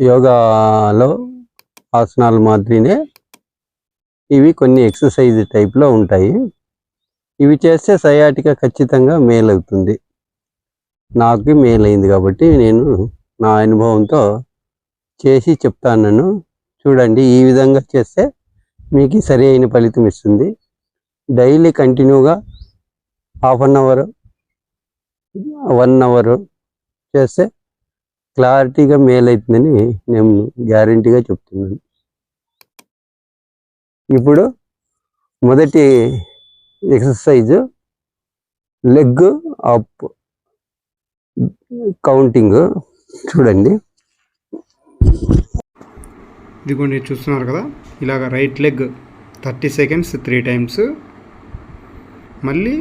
యోగాలో ఆసనాలు మాదిరినే ఇవి కొన్ని ఎక్సర్సైజ్ టైప్లో ఉంటాయి. ఇవి చేస్తే సయాటికా ఖచ్చితంగా మేలవుతుంది. నాకు మేలైంది కాబట్టి నేను నా అనుభవంతో చేసి చెప్తాను. చూడండి, ఈ విధంగా చేస్తే మీకు సరి అయిన ఫలితం ఇస్తుంది. డైలీ కంటిన్యూగా హాఫ్ అన్ అవర్ 1 అవర్ చేస్తే క్లారిటీగా మేలవుతుందని నేను గ్యారంటీగా చెప్తున్నాను. ఇప్పుడు మొదటి ఎక్సర్సైజ్ లెగ్ అప్ కౌంటింగ్. చూడండి, ఇదిగోండి చూస్తున్నారు కదా, ఇలాగ రైట్ లెగ్ 30 సెకండ్స్ 3 టైమ్స్, మళ్ళీ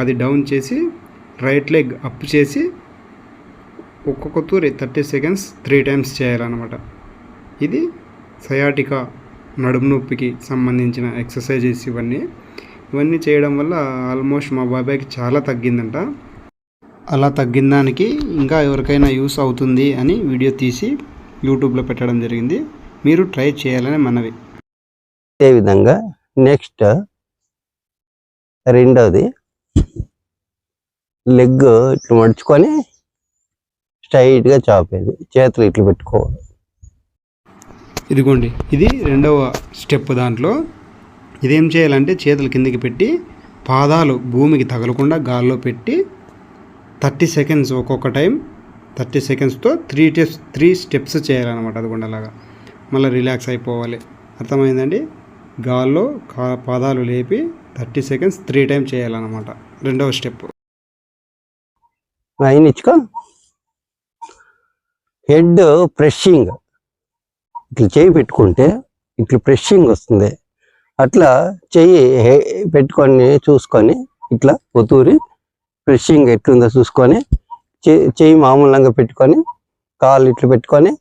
అది డౌన్ చేసి రైట్ లెగ్ అప్ చేసి ఒక్కొక్క తూరి 30 సెకండ్స్ 3 టైమ్స్ చేయాలన్నమాట. ఇది సయాటికా నడుము నొప్పికి సంబంధించిన ఎక్సర్సైజెస్. ఇవన్నీ చేయడం వల్ల ఆల్మోస్ట్ మా బాబాయ్కి చాలా తగ్గిందంట. అలా తగ్గిన దానికి ఇంకా ఎవరికైనా యూస్ అవుతుంది అని వీడియో తీసి యూట్యూబ్లో పెట్టడం జరిగింది. మీరు ట్రై చేయాలని మనవి. అదేవిధంగా నెక్స్ట్ రెండవది లెగ్ ఇట్లా మడుచుకొని స్ట్రైట్గా చాపేది, చేతులు ఇట్లా పెట్టుకోవాలి. ఇదిగోండి, ఇది రెండవ స్టెప్. దాంట్లో ఇదేం చేయాలంటే చేతులు కిందికి పెట్టి పాదాలు భూమికి తగలకుండా గాల్లో పెట్టి 30 సెకండ్స్ ఒక్కొక్క టైం 30 సెకండ్స్తో 3 స్టెప్స్ చేయాలన్నమాట. అదిగోండి అలాగా మళ్ళీ రిలాక్స్ అయిపోవాలి. అర్థమైందండి? గాల్లో పాదాలు లేపి 30 సెకండ్స్ 3 టైం చేయాలన్నమాట. రెండవ స్టెప్. అయినిచ్చుకో. హెడ్ ప్రెషింగ్ ఇట్లా చేయి పెట్టుకుంటే ఇట్లా ప్రెషింగ్ వస్తుంది. అట్లా చెయ్యి పెట్టుకొని చూసుకొని ఇట్లా ఒతూరి ప్రెషింగ్ ఎట్లుందో చూసుకొని చెయ్యి మామూలంగా పెట్టుకొని కాళ్ళు ఇట్లా పెట్టుకొని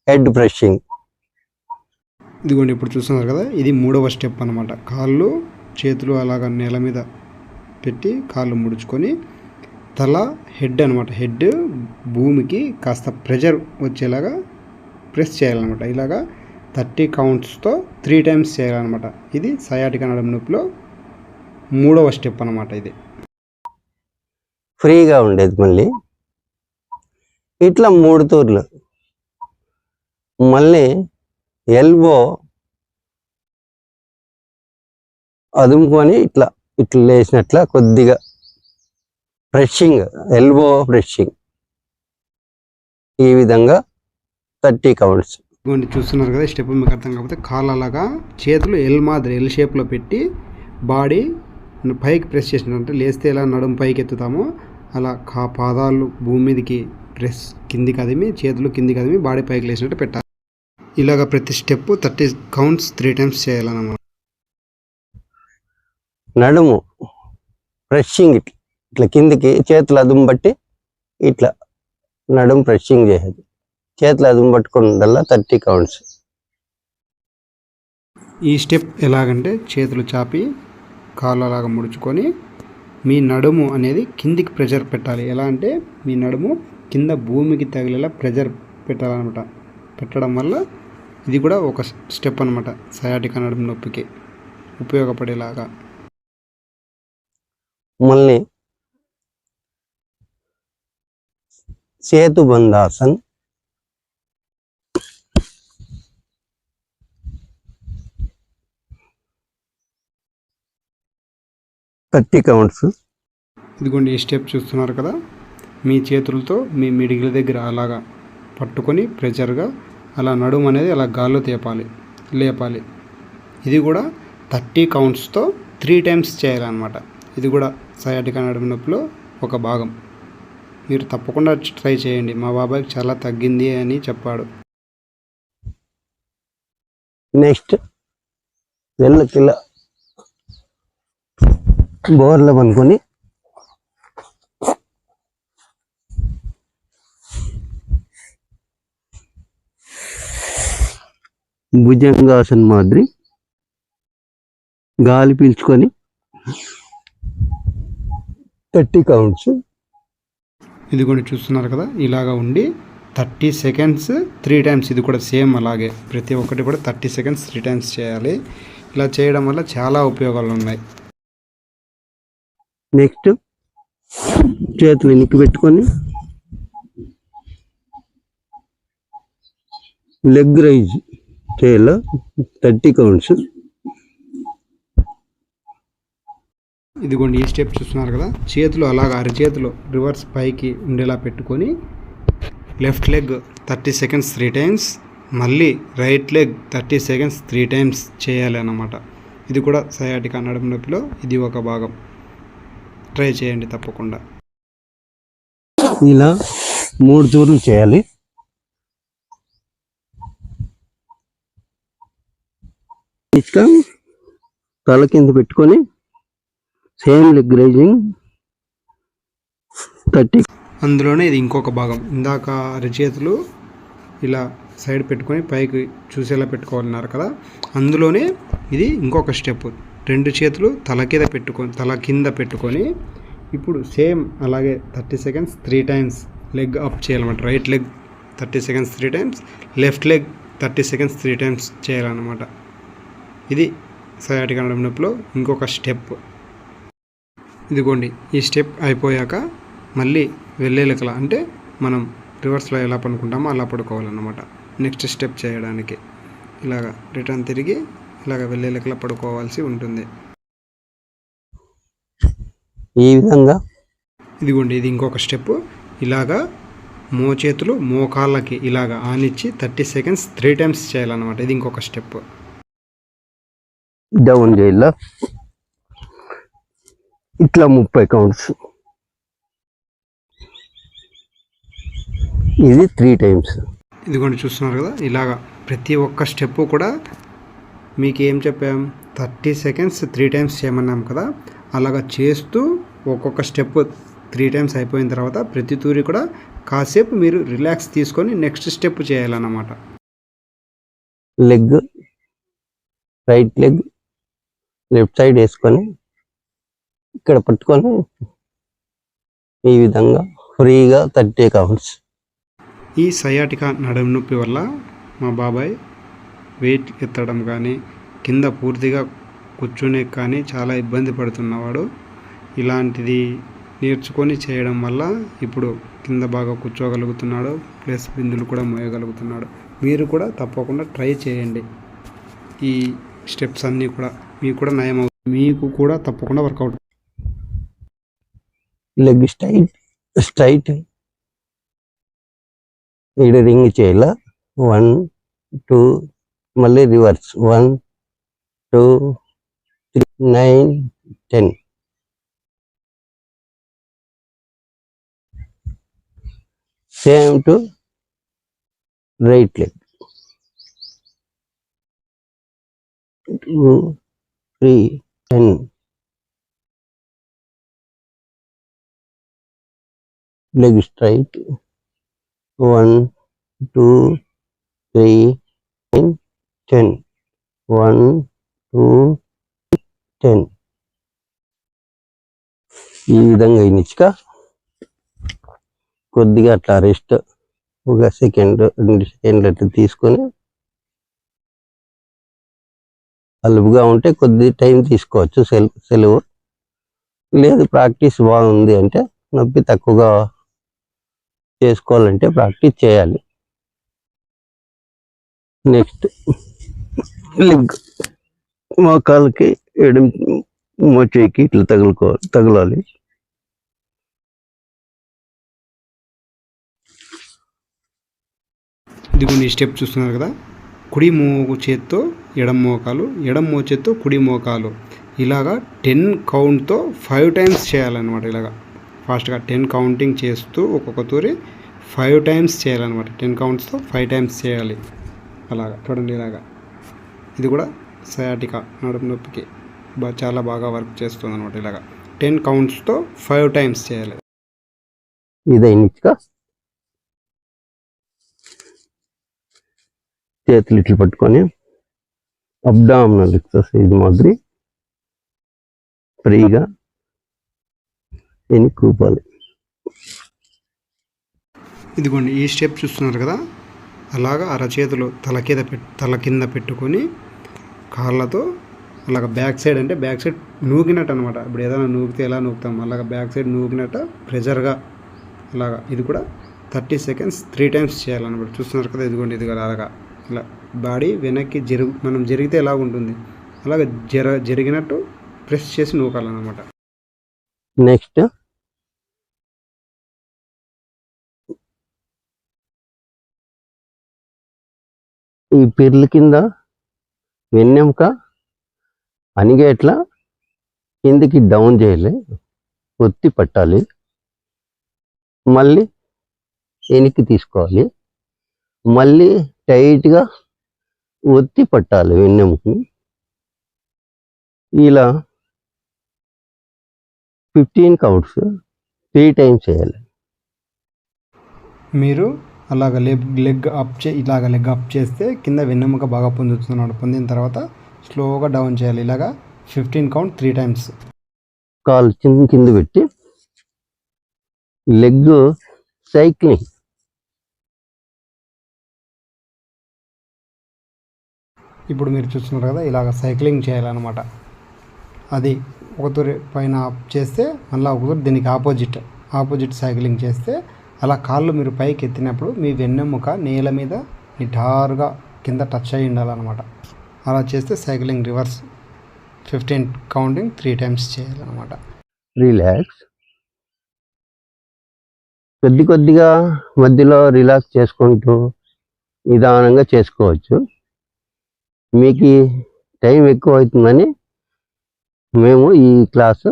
హెడ్ ప్రెషింగ్. ఇదిగోండి ఇప్పుడు చూస్తున్నారు కదా, ఇది మూడవ స్టెప్ అనమాట. కాళ్ళు చేతులు అలాగ నేల మీద పెట్టి కాళ్ళు ముడుచుకొని తల హెడ్ అనమాట, హెడ్ భూమికి కాస్త ప్రెషర్ వచ్చేలాగా ప్రెస్ చేయాలన్నమాట. ఇలాగా 30 కౌంట్స్తో 3 టైమ్స్ చేయాలన్నమాట. ఇది సయాటికా నడుము నొప్పిలో మూడవ స్టెప్ అనమాట. ఇది ఫ్రీగా ఉండేది. మళ్ళీ ఇట్లా 3 తూర్లు. మళ్ళీ ఎల్బో అదుముకొని ఇట్లా ఇట్లా లేచినట్ల కొద్దిగా ప్రెషింగ్, ఎల్బో ప్రెషింగ్. ఈ విధంగా 30 కౌంట్స్. ఇదిగోండి చూస్తున్నారు కదా, స్టెప్ మీకు అర్థం కాకపోతే కాళ్ళు అలాగా చేతులు ఎల్ షేప్లో పెట్టి బాడీ పైకి ప్రెస్ చేసినట్టు, లేస్తే ఎలా నడుము పైకి ఎత్తుతామో అలా పాదాలు భూమి మీదకి ప్రెస్ కిందికి అదిమి, చేతులు కిందికి అదిమి బాడీ పైకి లేచినట్టు పెట్టాలి. ఇలాగ ప్రతి స్టెప్ 30 కౌంట్స్ 3 టైమ్స్ చేయాలన్నమాట. నడుము ప్రెషింగ్ ఇట్లా కిందికి చేతులు అదుము బట్టి ఇట్లా నడుము ప్రెషింగ్ చేసేది. చేతులు అదుము పట్టుకుందల్లా 30 కౌంట్స్. ఈ స్టెప్ ఎలాగంటే చేతులు చాపి కాళ్ళు అలాగ ముడుచుకొని మీ నడుము అనేది కిందికి ప్రెషర్ పెట్టాలి. ఎలా అంటే మీ నడుము కింద భూమికి తగిలేలా ప్రెషర్ పెట్టాలన్నమాట. పెట్టడం వల్ల ఇది కూడా ఒక స్టెప్ అనమాట సయాటికా నడుము నొప్పికి ఉపయోగపడేలాగా. మళ్ళీ సేతుబంధాసన్. Thirty counts. ఇదిగోండి ఈ స్టెప్ చూస్తున్నారు కదా, మీ చేతులతో మీ మిడిగిల దగ్గర అలాగా పట్టుకొని ప్రెషర్గా అలా నడుము అనేది అలా గాల్లో లేపాలి. ఇది కూడా 30 కౌంట్స్తో 3 టైమ్స్ చేయాలన్నమాట. ఇది కూడా సయాటికా నడుము నొప్పిలో ఒక భాగం. మీరు తప్పకుండా ట్రై చేయండి. మా బాబాయ్కి చాలా తగ్గింది అని చెప్పాడు. నెక్స్ట్ వెళ్ళకిలా బోర్లో పనుకొని భుజంగాసన్ మాదిరి గాలి పీల్చుకొని 30 కౌంట్స్. ఇది కూడా చూస్తున్నారు కదా, ఇలాగా ఉండి 30 సెకండ్స్ 3 టైమ్స్. ఇది కూడా సేమ్ అలాగే ప్రతి ఒక్కటి కూడా 30 సెకండ్స్ 3 టైమ్స్ చేయాలి. ఇలా చేయడం వల్ల చాలా ఉపయోగాలు ఉన్నాయి. నెక్స్ట్ చేతులు వెనక్కి పెట్టుకొని లెగ్ రైజ్ చేయాలి 30 కౌంట్స్. ఇదిగోండి ఈ స్టెప్ చూస్తున్నారు కదా, చేతులు అలాగ అరచేతులు రివర్స్ పైకి ఉండేలా పెట్టుకొని లెఫ్ట్ లెగ్ 30 సెకండ్స్ 3 టైమ్స్, మళ్ళీ రైట్ లెగ్ 30 సెకండ్స్ 3 టైమ్స్ చేయాలి అన్నమాట. ఇది కూడా సయాటికా నడుము నొప్పిలో ఇది ఒక భాగం. ట్రై చేయండి తప్పకుండా. ఇలా 3 తూర్లు చేయాలి. ఇట్లా తల కింద పెట్టుకొని సేమ్ లెగ్ రైజింగ్ 30. అందులోనే ఇది ఇంకొక భాగం. ఇందాక అరచేతులు ఇలా సైడ్ పెట్టుకొని పైకి చూసేలా పెట్టుకోవాలన్నారు కదా, అందులోనే ఇది ఇంకొక స్టెప్. 2 చేతులు తల కింద పెట్టుకొని ఇప్పుడు సేమ్ అలాగే 30 సెకండ్స్ 3 టైమ్స్ లెగ్ అప్ చేయాలన్నమాట. Right leg 30 seconds 3 times, left leg 30 seconds 3 times చేయాలన్నమాట. ఇది సయాటికా నడుము నొప్పిలో ఇంకొక స్టెప్. ఇదిగోండి ఈ స్టెప్ అయిపోయాక మళ్ళీ వెళ్ళేలకల అంటే మనం రివర్స్లో ఎలా పడుకుంటామో అలా పడుకోవాలన్నమాట. నెక్స్ట్ స్టెప్ చేయడానికి ఇలాగ రిటర్న్ తిరిగి ఇలాగ వెళ్ళేలకల పడుకోవాల్సి ఉంటుంది. ఈ విధంగా ఇదిగోండి ఇది ఇంకొక స్టెప్. ఇలాగా మోచేతులు మోకాళ్ళకి ఇలాగ ఆనిచ్చి 30 సెకండ్స్ 3 టైమ్స్ చేయాలన్నమాట. ఇది ఇంకొక స్టెప్. డౌన్ చేయాల ఇట్లా 30 కౌంట్స్. ఇది 3 టైమ్స్. ఇదిగోండి చూస్తున్నారు కదా, ఇలాగా ప్రతి ఒక్క స్టెప్ కూడా మీకు ఏం చెప్పాం, 30 సెకండ్స్ 3 టైమ్స్ చేయమన్నాం కదా, అలాగా చేస్తూ ఒక్కొక్క స్టెప్ 3 టైమ్స్ అయిపోయిన తర్వాత ప్రతి తూరి కూడా కాసేపు మీరు రిలాక్స్ తీసుకొని నెక్స్ట్ స్టెప్ చేయాలన్నమాట. Leg right leg left side వేసుకొని ఇక్కడ పట్టుకొని ఈ విధంగా ఫ్రీగా 30 కౌంట్స్. ఈ సయాటికా నడుము నొప్పి వల్ల మా బాబాయ్ వెయిట్ ఎత్తడం కానీ కింద పూర్తిగా కూర్చునే కానీ చాలా ఇబ్బంది పడుతున్నవాడు. ఇలాంటిది నేర్చుకొని చేయడం వల్ల ఇప్పుడు కింద బాగా కూర్చోగలుగుతున్నాడు, ప్లస్ బిందులు కూడా మోయగలుగుతున్నాడు. మీరు కూడా తప్పకుండా ట్రై చేయండి. ఈ స్టెప్స్ అన్నీ కూడా మీకు కూడా నయం అవుతుంది, మీకు కూడా తప్పకుండా వర్కౌట్. లెగ్ స్ట్రైట్ ఇక్కడ రింగ్ చేయాల 1 2 మళ్ళీ reverse 1 2 3 9 10. Same to right leg 2 3 10. Leg straight 1 2 3 10 1 2 10. ఈ విధంగా ఇనిచ్చుక కొద్దిగా అట్లా రెస్ట్ ఒక 2 సెకండ్లు అట్లా తీసుకొని అలుపుగా ఉంటే కొద్ది టైం తీసుకోవచ్చు సెలవు. లేదు ప్రాక్టీస్ బాగుంది అంటే నొప్పి తక్కువగా చేసుకోవాలంటే ప్రాక్టీస్ చేయాలి. నెక్స్ట్ లెగ్ మోకాళ్ళకి ఎడమ మోచేయికి ఇట్లా తగలాలి. ఇదిగోండి ఈ స్టెప్ చూస్తున్నారు కదా, కుడి మోగు చేత్తో ఎడమ మోకాలు, ఎడమ మోచేత్తో కుడి మోకాలు, ఇలాగా 10 కౌంట్తో 5 టైమ్స్ చేయాలన్నమాట. ఇలాగా ఫాస్ట్గా 10 కౌంటింగ్ చేస్తూ ఒక్కొక్క తూరి 5 టైమ్స్ చేయాలన్నమాట. 10 కౌంట్స్తో 5 టైమ్స్ చేయాలి. అలాగా చూడండి ఇలాగా. ఇది కూడా సయాటికా నడుము నొప్పికి చాలా బాగా వర్క్ చేస్తుంది అనమాట. ఇలాగా 10 కౌంట్స్తో 5 టైమ్స్ చేయాలి. ఇదైనిచ్చుగా చేతులు ఇట్లు పట్టుకొని అబ్డామినల్ ఎక్సర్సైజ్ మాదిరి ఫ్రీగా ఎన్ని కూపాలి. ఇదిగోండి ఈ స్టెప్ చూస్తున్నారు కదా, అలాగా అరచేతులు తల కింద పెట్టుకొని కాళ్ళతో అలాగ బ్యాక్ సైడ్, అంటే బ్యాక్ సైడ్ నూకినట్టు అనమాట. ఇప్పుడు ఏదైనా నూకితే ఎలా నూకుతాం అలాగ బ్యాక్ సైడ్ నూకినట్టు ప్రెజర్గా అలాగా. ఇది కూడా 30 సెకండ్స్ 3 టైమ్స్ చేయాలన్నమాట. చూస్తున్నారు కదా, ఇదిగోండి ఇది అలాగా ఇలా బాడీ వెనక్కి మనం జరిగితే ఎలా ఉంటుంది అలాగ జరిగినట్టు ప్రెస్ చేసి నూకాలన్నమాట. నెక్స్ట్ ఈ పిర్ల కింద వెన్నెముక అనిగేట్లా కిందికి డౌన్ చేయాలి, ఒత్తి పట్టాలి, మళ్ళీ వెనక్కి తీసుకోవాలి, మళ్ళీ టైట్గా ఒత్తి పట్టాలి వెన్నెముకని. ఇలా 15 కౌంట్స్ 3 టైమ్స్ చేయాలి. మీరు అలాగ లెగ్ అప్ చేస్తే కింద వెన్నెముక బాగా పొందుతున్నాడు. పొందిన తర్వాత స్లోగా డౌన్ చేయాలి. ఇలాగా 15 కౌంట్ 3 టైమ్స్. కాలు కింద పెట్టి లెగ్ సైక్లింగ్. ఇప్పుడు మీరు చూస్తున్నారు కదా, ఇలాగ సైక్లింగ్ చేయాలన్నమాట. అది ఒక తూరి పైన అప్ చేస్తే మళ్ళీ ఒక తూరి దీనికి ఆపోజిట్ సైక్లింగ్ చేస్తే అలా కాళ్ళు మీరు పైకి ఎత్తినప్పుడు మీ వెన్నెముక నేల మీద నిటారుగా కింద టచ్ అయ్యి ఉండాలన్నమాట. అలా చేస్తే సైక్లింగ్ రివర్స్ 15 కౌంటింగ్ 3 టైమ్స్ చేయాలన్నమాట. రిలాక్స్. కొద్దిగా మధ్యలో రిలాక్స్ చేసుకుంటూ నిదానంగా చేసుకోవచ్చు. మీకు టైం ఎక్కువ అవుతుందని మేము ఈ క్లాసు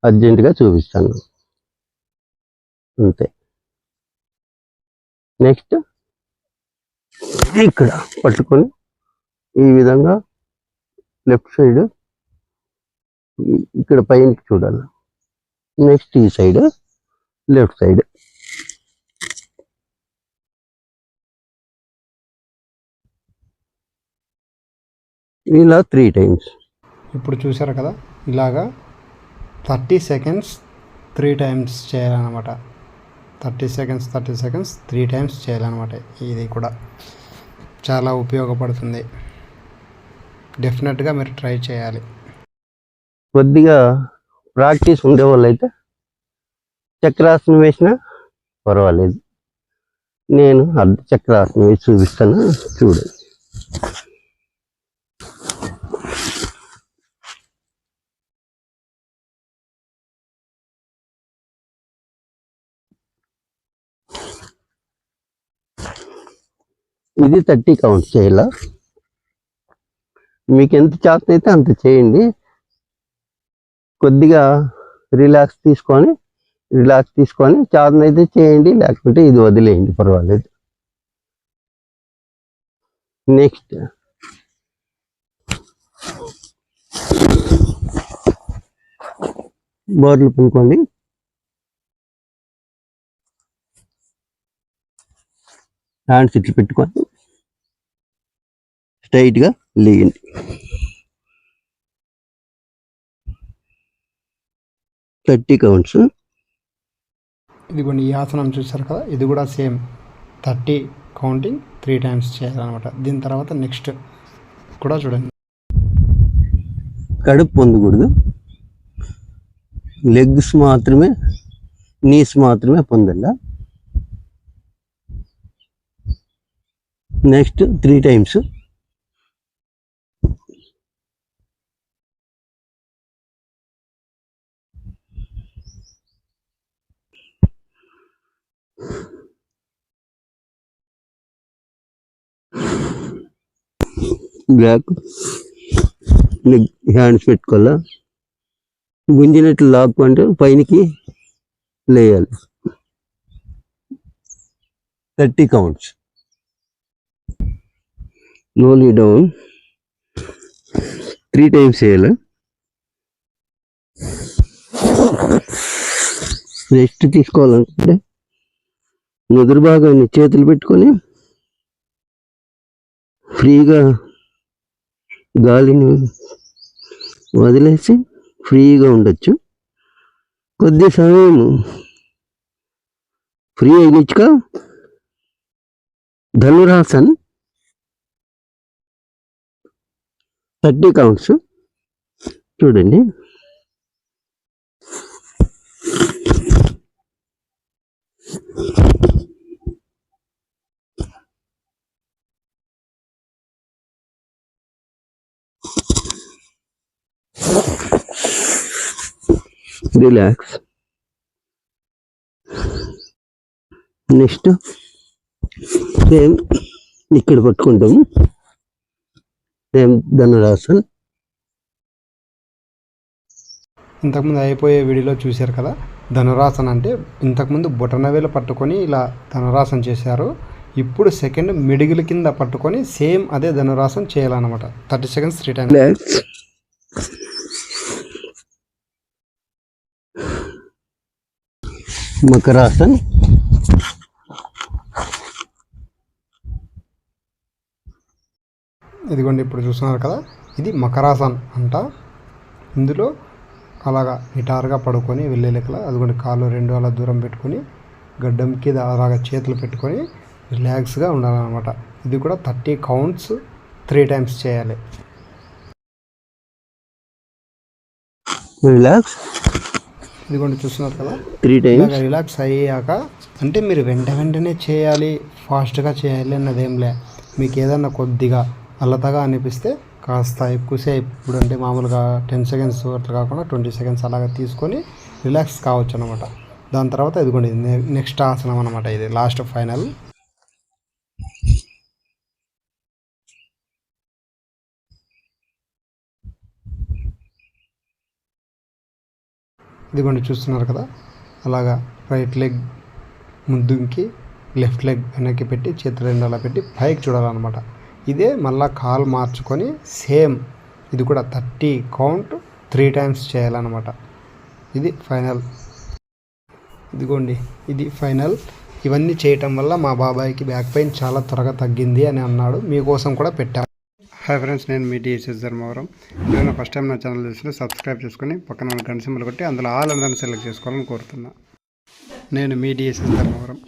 అర్జెంటుగా చూపిస్తాను, అంతే. నెక్స్ట్ ఇక్కడ పట్టుకొని ఈ విధంగా లెఫ్ట్ సైడ్ ఇక్కడ పైనకి చూడాలి. నెక్స్ట్ ఈ సైడ్ లెఫ్ట్ సైడ్. ఇలా 3 టైమ్స్. ఇప్పుడు చూసారు కదా, ఇలాగా 30 సెకండ్స్ 3 టైమ్స్ చేయాలన్నమాట. 30 సెకండ్స్ 3 టైమ్స్ చేయాలన్నమాట. ఇది కూడా చాలా ఉపయోగపడుతుంది. డెఫినెట్గా మీరు ట్రై చేయాలి. కొద్దిగా ప్రాక్టీస్ ఉండేవాళ్ళు అయితే చక్రాసనం వేసినా పర్వాలేదు. నేను అర్ధ చక్రాసనం వేసి చూపిస్తాను, చూడండి. ఇది 30 కౌంట్ చేయాల. మీకు ఎంత చేత అయితే అంత చేయండి. కొద్దిగా రిలాక్స్ తీసుకొని చేతనైతే చేయండి, లేకపోతే ఇది వదిలేయండి, పర్వాలేదు. నెక్స్ట్ బోర్లు పునుకోండి. హ్యాండ్స్ ఇట్లు పెట్టుకొని స్ట్రైట్గా లేయండి. Thirty counts. ఇది కొన్ని ఈ ఆసనం చూసారు కదా, ఇది కూడా సేమ్ 30 కౌంటింగ్ 3 టైమ్స్ చేయాలన్నమాట. దీని తర్వాత నెక్స్ట్ కూడా చూడండి. కడుపు పొందకూడదు, లెగ్స్ మాత్రమే, నీస్ మాత్రమే పొందండి. Next 3 times. Back leg hands పెట్టుకోవాలా, గుంజినట్లు లాక్కుంటే పైనకి లేయాలి. 30 కౌంట్స్. స్లోలీ డౌన్ 3 టైమ్స్ చేయాలి. రెస్ట్ తీసుకోవాలనుకుంటే నుదురు భాగాన్ని చేతులు పెట్టుకొని ఫ్రీగా గాలిని వదిలేసి ఫ్రీగా ఉండొచ్చు. కొద్ది సమయం ఫ్రీ అయినచ్చుగా ధనురాసన్ 30 కౌంట్స్ చూడండి. రిలాక్స్. నెక్స్ట్ సేమ్ ఇక్కడ పట్టుకుంటాము. సేమ్ ధనురాసన్. ఇంతకుముందు అయిపోయే వీడియోలో చూశారు కదా, ధనురాసన్ అంటే ఇంతకుముందు బొటనవేలు పట్టుకొని ఇలా ధనురాసన్ చేశారు. ఇప్పుడు సెకండ్ మిడిగిల్ కింద పట్టుకొని సేమ్ అదే ధనురాసన్ చేయాలన్నమాట. 30 seconds 3 times. రిలాక్స్. మకరాసన్. ఇదిగోండి ఇప్పుడు చూస్తున్నారు కదా, ఇది మకరాసన్ అంట. ఇందులో అలాగా నిటారుగా పడుకొని వెళ్ళేలెక్కల అదిగోండి కాళ్ళు 2 అలా దూరం పెట్టుకొని గడ్డంకి అలాగా చేతులు పెట్టుకొని రిలాక్స్గా ఉండాలన్నమాట. ఇది కూడా 30 counts 3 times చేయాలి. రిలాక్స్. ఇదిగోండి చూస్తున్నారు కదా, 3 times. ఇలాగ రిలాక్స్ అయ్యాక అంటే మీరు వెంటనే చేయాలి, ఫాస్ట్గా చేయాలి అన్నదేంలే. మీకు ఏదన్నా కొద్దిగా అల్లతగా అనిపిస్తే కాస్త ఎక్కువసేపు, ఇప్పుడు అంటే మామూలుగా 10 seconds అట్లా కాకుండా 20 seconds అలాగా తీసుకొని రిలాక్స్ కావచ్చు అనమాట. దాని తర్వాత ఇదిగోండి నెక్స్ట్ ఆసనం అనమాట. ఇది లాస్ట్ ఫైనల్. ఇదిగోండి చూస్తున్నారు కదా, అలాగా రైట్ లెగ్ ముందుకి లెఫ్ట్ లెగ్ వెనక్కి పెట్టి చేతులు 2 అలా పెట్టి పైకి చూడాలన్నమాట. ఇదే మళ్ళీ కాలు మార్చుకొని సేమ్ ఇది కూడా 30 count 3 times చేయాలన్నమాట. ఇది ఫైనల్. ఇదిగోండి ఇది ఫైనల్. ఇవన్నీ చేయటం వల్ల మా బాబాయ్కి బ్యాక్ పెయిన్ చాలా త్వరగా తగ్గింది అని అన్నాడు. మీకోసం కూడా పెట్టాము. హాయ్ ఫ్రెండ్స్, నేను మీ డిఎస్ఎస్ ధర్మవరం. నేను ఫస్ట్ టైం నా ఛానల్ చూస్తే సబ్స్క్రైబ్ చేసుకొని పక్కన ఉన్న గంట సింబల్ కొట్టి అందులో ఆల్ అందరిని సెలెక్ట్ చేసుకోవాలని కోరుతున్నా. నేను మీ డిఎస్ఎస్ ధర్మవరం.